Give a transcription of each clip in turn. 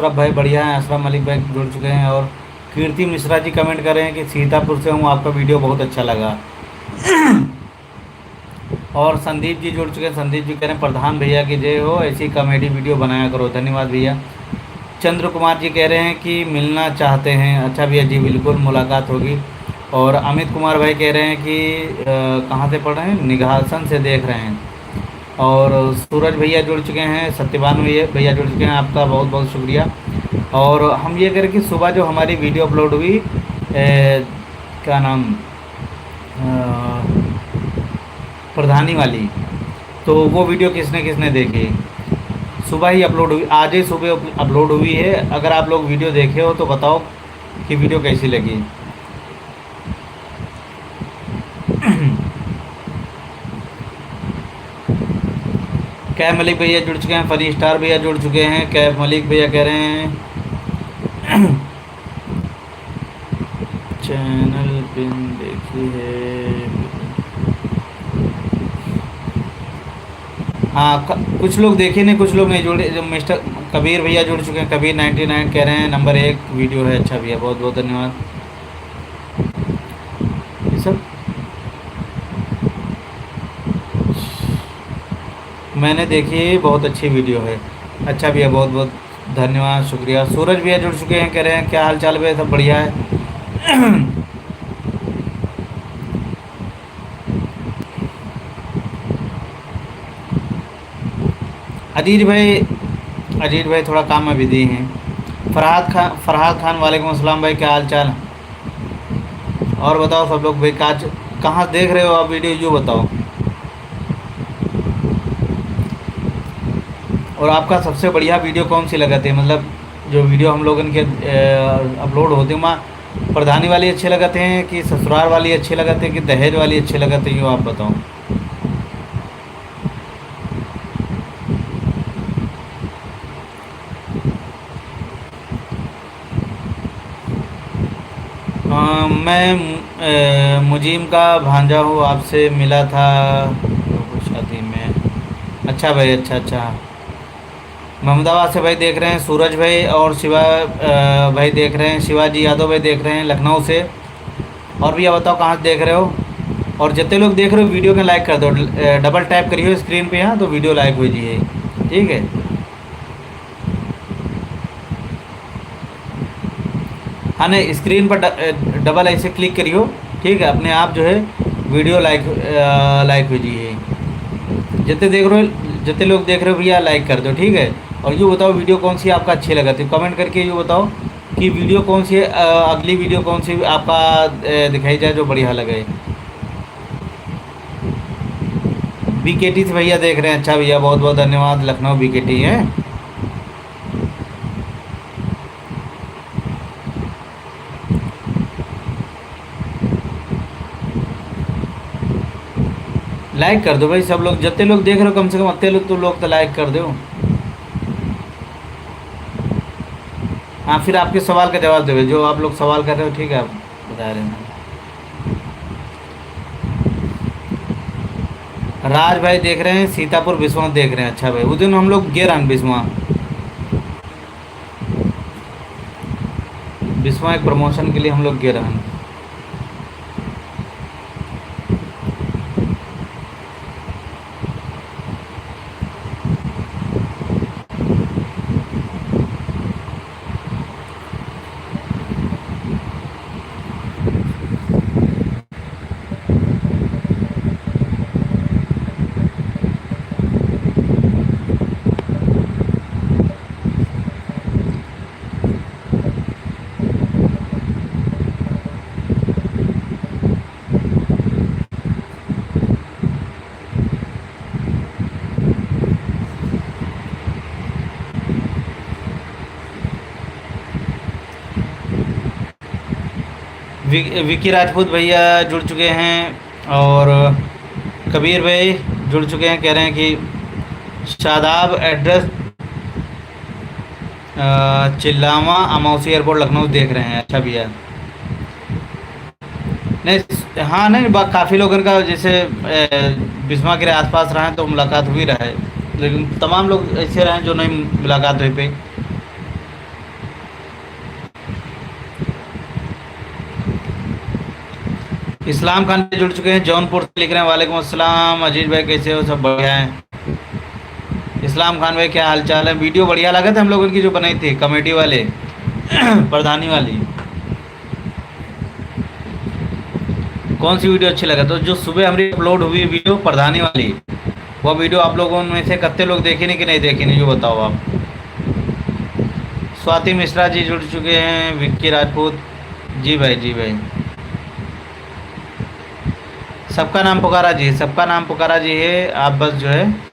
सौरभ भाई बढ़िया हैं, अशरफ मलिक भाई जुड़ चुके हैं और कीर्ति मिश्रा जी कमेंट कर रहे हैं कि सीतापुर से हूँ, आपका वीडियो बहुत अच्छा लगा। और संदीप जी जुड़ चुके हैं, संदीप जी कह रहे हैं प्रधान भैया की जय हो, ऐसी कॉमेडी वीडियो बनाया करो, धन्यवाद भैया। चंद्र कुमार जी कह रहे हैं कि मिलना चाहते हैं, अच्छा भैया जी बिल्कुल मुलाकात होगी। और अमित कुमार भाई कह रहे हैं कि कहाँ से पढ़ रहे हैं, निघासन से देख रहे हैं। और सूरज भैया जुड़ चुके हैं, सत्यवान भैया भैया जुड़ चुके हैं, आपका बहुत बहुत शुक्रिया। और हम ये करें कि सुबह जो हमारी वीडियो अपलोड हुई क्या नाम, प्रधानी वाली, तो वो वीडियो किसने किसने देखी, सुबह ही अपलोड हुई, आज ही सुबह अपलोड हुई है। अगर आप लोग वीडियो देखे हो तो बताओ कि वीडियो कैसी लगी। कैफ मलिक भैया जुड़ चुके हैं, फनी स्टार भैया जुड़ चुके हैं। कैफ मलिक भैया कह रहे हैं चैनल पिन देखी है। हाँ, कुछ लोग देखे नहीं, कुछ लोग नहीं जुड़े। जो मिस्टर कबीर भैया जुड़ चुके हैं, कबीर 99 कह रहे हैं नंबर 1 वीडियो है, अच्छा भैया बहुत बहुत धन्यवाद। ये सब मैंने देखी, बहुत अच्छी वीडियो है, अच्छा भैया बहुत बहुत धन्यवाद शुक्रिया। सूरज भैया जुड़ चुके हैं, कह रहे हैं क्या हाल चाल भैया, सब बढ़िया है। अजीत भाई थोड़ा काम में बिजी हैं। फरहाद खान वालेकुम अस्सलाम भाई, क्या हाल चाल। और बताओ सब लोग भाई, काज कहाँ देख रहे हो आप वीडियो, यूँ बताओ। और आपका सबसे बढ़िया वीडियो कौन सी लगाते हैं, मतलब जो वीडियो हम लोगन के अपलोड होते हैं वहाँ प्रधानी वाली अच्छे लगाते हैं कि ससुराल वाली अच्छे लगाते हैं कि दहेज वाली अच्छे लगाते हैं, यूँ आप बताओ। मैं मुजीम का भांजा हूँ, आपसे मिला था शादी में। अच्छा भाई, अच्छा अच्छा। मोहम्मदाबाद से भाई देख रहे हैं सूरज भाई, और शिवा भाई देख रहे हैं, शिवाजी यादव भाई देख रहे हैं लखनऊ से। और भैया बताओ कहाँ से देख रहे हो। और जितने लोग देख रहे हो वीडियो को लाइक कर दो, डबल टैप करिए स्क्रीन पे यहाँ, तो वीडियो लाइक हो जाइए, ठीक है। हाँ नहीं, स्क्रीन पर डबल ऐसे क्लिक करियो, ठीक है, अपने आप जो है वीडियो लाइक लाइक हो जाइए। जितने लोग देख रहे हो भैया लाइक कर दो, ठीक है। और यूँ बताओ वीडियो कौन सी आपका अच्छी लगा, तो कमेंट करके यूँ बताओ कि वीडियो कौन सी है, अगली वीडियो कौन सी आपका दिखाई जाए जो बढ़िया लगे। बीकेटी से भैया देख रहे हैं, अच्छा भैया बहुत बहुत धन्यवाद, लखनऊ बीकेटी है। लाइक कर दो भाई सब लोग, जितने लोग देख रहे हो कम से कम उतने लोग तो लाइक कर दो। हाँ, फिर आपके सवाल का जवाब देवे, जो आप लोग सवाल कर रहे हो, ठीक है, आप बता रहे हैं। राज भाई देख रहे हैं, सीतापुर बिस्वा देख रहे हैं, अच्छा भाई उस दिन हम लोग गए रहन बिस्वा। बिस्वा एक प्रमोशन के लिए हम लोग गए रहन। विकी राजपूत भैया जुड़ चुके हैं, और कबीर भाई जुड़ चुके हैं, कह रहे हैं कि शादाब एड्रेस चिल्लावा अमौसी एयरपोर्ट लखनऊ देख रहे हैं, अच्छा भैया। नहीं, हाँ नहीं, काफ़ी लोगों का जैसे बिस्मा के आसपास रहे तो मुलाकात हुई रहे, लेकिन तमाम लोग ऐसे रहे जो नहीं मुलाकात हुई पे। इस्लाम खान भी जुड़ चुके हैं, जौनपुर से लिख रहे हैं। वालेकुम अस्सलाम अजीज भाई, कैसे हो? सब बढ़िया है। इस्लाम खान भाई क्या हाल चाल है? वीडियो बढ़िया लगा था हम लोगों की जो बनाई थी कमेटी वाले प्रधानी वाली। कौन सी वीडियो अच्छी लगा? तो जो सुबह हमारी अपलोड हुई वीडियो प्रधानी वाली, वो वीडियो आप लोगों में से कितने लोग देखे नहीं कि नहीं देखे नहीं, जो बताओ आप। स्वाति मिश्रा जी जुड़ चुके हैं, विक्की राजपूत जी भाई, जी भाई। सबका नाम पुकारा जी, सबका नाम पुकारा जी है, आप बस जो है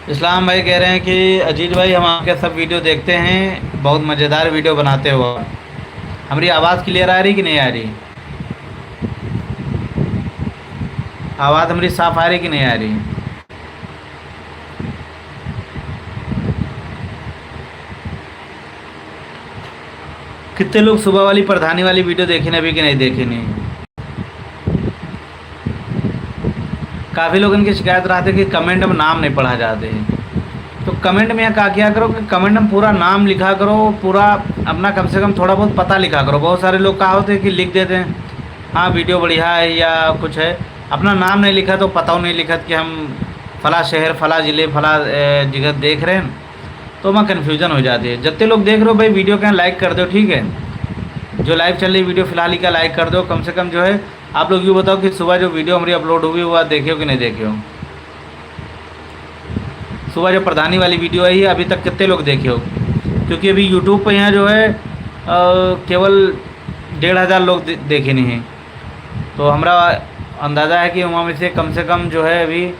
इस्लाम भाई कह रहे हैं कि अजीज भाई हम आपके सब वीडियो देखते हैं, बहुत मज़ेदार वीडियो बनाते हो। हमारी आवाज़ क्लियर आ रही कि नहीं आ रही? आवाज़ हमारी साफ आ रही कि नहीं आ रही? कितने लोग सुबह वाली प्रधानी वाली वीडियो देखे नहीं अभी कि नहीं देखे नहीं? काफ़ी लोग इनकी शिकायत रहते कि कमेंट में नाम नहीं पढ़ा जाते हैं। तो कमेंट में यहाँ क्या करो कि कमेंट में पूरा नाम लिखा करो, पूरा अपना कम से कम थोड़ा बहुत पता लिखा करो। बहुत सारे लोग कहा होते हैं कि लिख देते हैं हाँ वीडियो बढ़िया है या कुछ है, अपना नाम नहीं लिखा तो पता नहीं लिखा कि हम फला शहर फला ज़िले फला जगह देख रहे हैं, तो वहाँ कन्फ्यूज़न हो जाती है। जितने लोग देख रहे हो भाई वीडियो क्या लाइक कर दो, ठीक है? जो लाइव चल रही वीडियो फिलहाल ही का लाइक कर दो कम से कम। जो है आप लोग यूँ बताओ कि सुबह जो वीडियो हमारी अपलोड हुई वो देखे हो कि नहीं देखे हो? सुबह जो प्रधानी वाली वीडियो आई है अभी तक कितने लोग देखे हो? क्योंकि अभी यूट्यूब पर यहाँ जो है केवल 1500 लोग देखे नहीं हैं, तो हमारा अंदाज़ा है कि वहाँ में से कम जो है अभी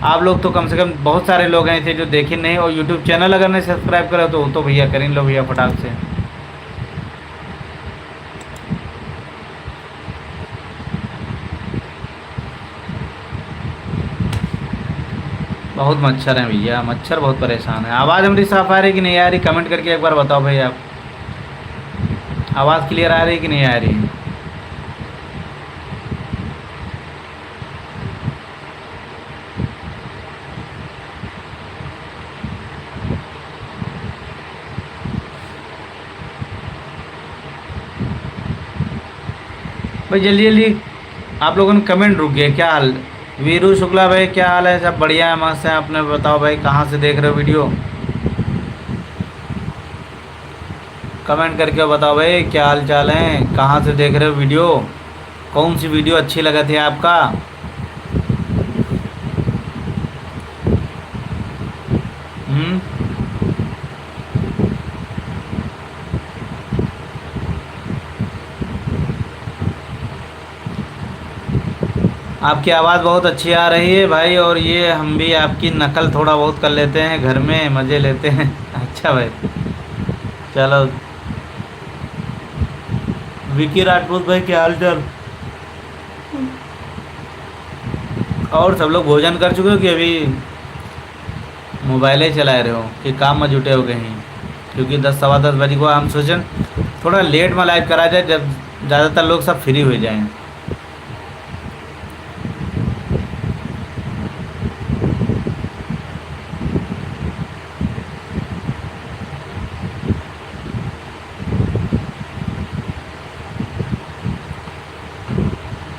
आप लोग तो कम से कम बहुत सारे लोग हैं ऐसे जो देखे नहीं। और यूट्यूब चैनल अगर नहीं सब्सक्राइब करो तो भैया कर लो भैया फटाक से। बहुत मच्छर हैं भैया, मच्छर बहुत परेशान है। आवाज़ हमारी साफ आ रही कि नहीं आ रही? कमेंट करके एक बार बताओ भाई आप, आवाज़ क्लियर आ रही कि नहीं आ रही? भाई जल्दी जल्दी आप लोगों ने कमेंट रुक गए, क्या हाल? वीरू शुक्ला भाई क्या हाल है? सब बढ़िया है, मस्त है। आपने बताओ भाई कहाँ से देख रहे हो वीडियो? कमेंट करके बताओ भाई क्या हाल चाल है, कहाँ से देख रहे हो वीडियो, कौन सी वीडियो अच्छी लगा थी आपका? हम्म, आपकी आवाज़ बहुत अच्छी आ रही है भाई, और ये हम भी आपकी नकल थोड़ा बहुत कर लेते हैं घर में, मज़े लेते हैं अच्छा भाई, चलो। विकी राजपूत भाई क्या हाल चाल? और सब लोग भोजन कर चुके हो कि अभी मोबाइल ही चला रहे हो कि काम में जुटे हो कहीं? क्योंकि 10 सवा 10 बजे को हम सोचें थोड़ा लेट में लाइव करा जाए जब ज़्यादातर लोग सब फ्री हो जाएं।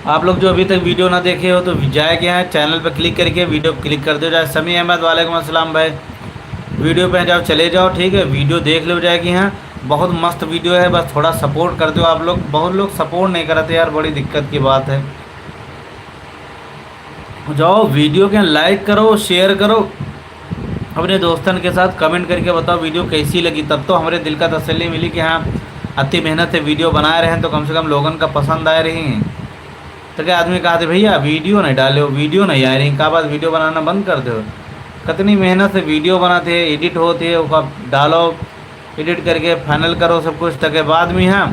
आप लोग जो अभी तक वीडियो ना देखे हो तो जाए क्या है चैनल पर क्लिक करके वीडियो क्लिक कर दो जाए। समी अहमद वालेकुम अस्सलाम भाई, वीडियो पे जाओ चले जाओ, ठीक है? वीडियो देख लो जाएगी, यहाँ बहुत मस्त वीडियो है, बस थोड़ा सपोर्ट कर दो आप लोग। बहुत लोग सपोर्ट नहीं करते यार, बड़ी दिक्कत की बात है। जाओ वीडियो के लाइक करो, शेयर करो अपने दोस्तन के साथ, कमेंट करके बताओ वीडियो कैसी लगी, तब तो हमारे दिल का तसल्ली मिली कि हाँ अति मेहनत से वीडियो बना रहे हैं तो कम से कम लोगों का पसंद आ रही हैं। तो क्या आदमी कहा थे भैया वीडियो नहीं डाले हो, वीडियो नहीं आ रही, का बात वीडियो बनाना बंद कर दो। कितनी मेहनत से वीडियो बनाते हैं, एडिट होती है, उसका डालो, एडिट करके फाइनल करो सब कुछ, तक के बाद में हाँ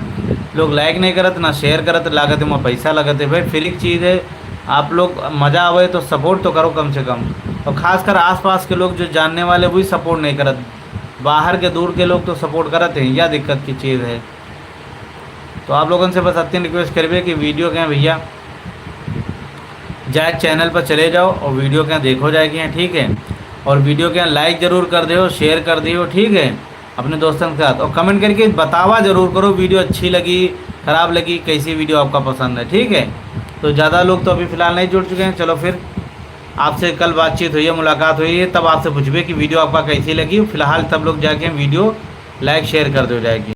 लोग लाइक नहीं करते ना शेयर करते, लागत वहाँ पैसा लगते। भाई फ्री चीज़ है, आप लोग मज़ा आवे तो सपोर्ट तो करो कम से कम। और ख़ासकर आसपास के लोग जो जानने वाले वही सपोर्ट नहीं करते, बाहर के दूर के लोग तो सपोर्ट करते हैं, यह दिक्कत की चीज़ है। तो आप लोगों से बस अत्यंत रिक्वेस्ट करिए कि वीडियो क्या भैया जाए चैनल पर चले जाओ और वीडियो क्या देखो जाएगी हैं, ठीक है। और वीडियो क्या लाइक ज़रूर कर दो, शेयर कर दियो, ठीक है, अपने दोस्तों के साथ। और कमेंट करके बतावा ज़रूर करो वीडियो अच्छी लगी, ख़राब लगी, कैसी वीडियो आपका पसंद है, ठीक है। तो ज़्यादा लोग तो अभी फ़िलहाल नहीं जुड़ चुके हैं। चलो फिर आपसे कल बातचीत हुई है, मुलाकात हुई है, तब आपसे पूछबे कि वीडियो आपका कैसी लगी। फ़िलहाल तब लोग जाके वीडियो लाइक शेयर कर दो जाएगी।